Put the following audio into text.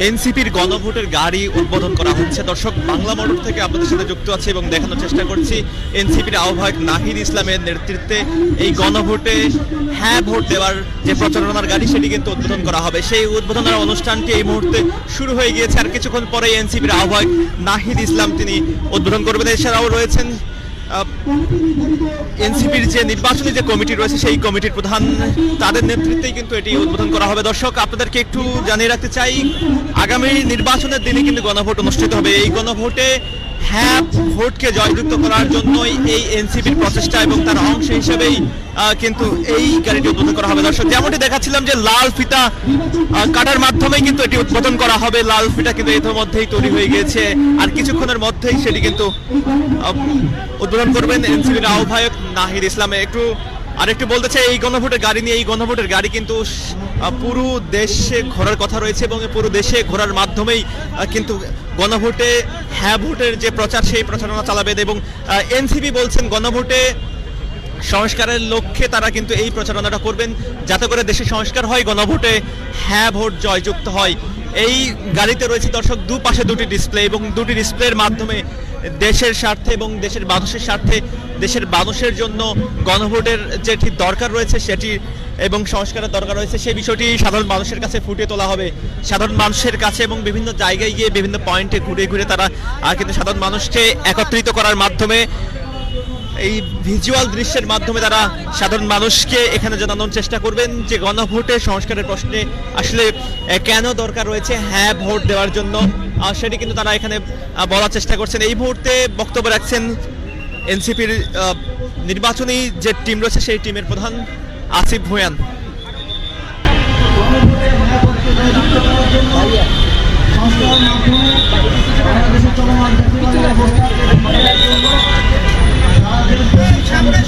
এনসিপির গণভোটের গাড়ি উদ্বোধন করা হচ্ছে। দর্শক, বাংলা মোটর থেকে আপনাদের সাথে যুক্ত আছে এবং দেখানোর চেষ্টা করছি এনসিপির আহ্বায়ক নাহিদ ইসলামের নেতৃত্বে এই গণভোটে হ্যাঁ ভোট দেওয়ার যে প্রচারণার গাড়ি সেটি কিন্তু উদ্বোধন করা হবে। সেই উদ্বোধনের অনুষ্ঠানটি এই মুহূর্তে শুরু হয়ে গিয়েছে। আর কিছুক্ষণ পরে এনসিপির আহ্বায়ক নাহিদ ইসলাম তিনি উদ্বোধন করবেন। এছাড়াও রয়েছেন এনসিপির যে নির্বাচনী যে কমিটি রয়েছে সেই কমিটির প্রধান, তাদের নেতৃত্বেই কিন্তু এটি উদ্বোধন করা হবে। দর্শক, আপনাদেরকে একটু জানিয়ে রাখতে চাই, আগামী নির্বাচনের দিনে কিন্তু গণভোট অনুষ্ঠিত হবে। এই গণভোটে হ্যাঁ ভোটকে জয়যুক্ত করার জন্যই এই এনসিপির প্রচেষ্টা এবং তার অংশ হিসেবেই কিন্তু এই গাড়িটি উদ্বোধন করা হবে। দর্শক, যেমনটি দেখাচ্ছিলাম যে লাল ফিতা কাটার মাধ্যমে কিন্তু এটি উদ্বোধন করা হবে। লাল ফিতা কিন্তু ইতিমধ্যেই তৈরি হয়ে গিয়েছে, আর কিছুক্ষণের মধ্যেই সেটি কিন্তু উদ্বোধন করবেন এনসিপির আহ্বায়ক নাহিদ ইসলাম। আরেকটু বলতে চাই, এই গণভোটের গাড়ি নিয়ে, এই গণভোটের গাড়ি কিন্তু পুরো দেশে ঘোরার কথা রয়েছে এবং পুরো দেশে ঘোরার মাধ্যমেই কিন্তু গণভোটে হ্যাঁ ভোটের যে প্রচার সেই প্রচারণা চালাবে। এবং এনসিপি বলছেন গণভোটে সংস্কারের লক্ষ্যে তারা কিন্তু এই প্রচারণাটা করবেন, যাতে করে দেশে সংস্কার হয়, গণভোটে হ্যাঁ ভোট জয়যুক্ত হয়। এই গাড়িতে রয়েছে দর্শক দুপাশে দুটি ডিসপ্লে, এবং দুটি ডিসপ্লের মাধ্যমে দেশের স্বার্থে এবং দেশের মানুষের স্বার্থে, দেশের মানুষের জন্য গণভোটের যেটি দরকার রয়েছে সেটি এবং সংস্কারের দরকার রয়েছে সেই বিষয়টি সাধারণ মানুষের কাছে ফুটিয়ে তোলা হবে। সাধারণ মানুষের কাছে এবং বিভিন্ন জায়গায় গিয়ে বিভিন্ন পয়েন্টে ঘুরে ঘুরে তারা কিন্তু সাধারণ মানুষকে একত্রিত করার মাধ্যমে, এই ভিজুয়াল দৃশ্যের মাধ্যমে তারা সাধারণ মানুষকে এখানে জানানোর চেষ্টা করবেন যে গণভোটে সংস্কারের প্রশ্নে আসলে কেন দরকার রয়েছে হ্যাঁ ভোট দেওয়ার জন্য, সেটি কিন্তু তারা এখানে বলার চেষ্টা করছেন। এই মুহূর্তে বক্তব্য রাখছেন এনসিপির নির্বাচনী যে টিম রয়েছে সেই টিমের প্রধান আসিফ ভুঁইয়া। সামনে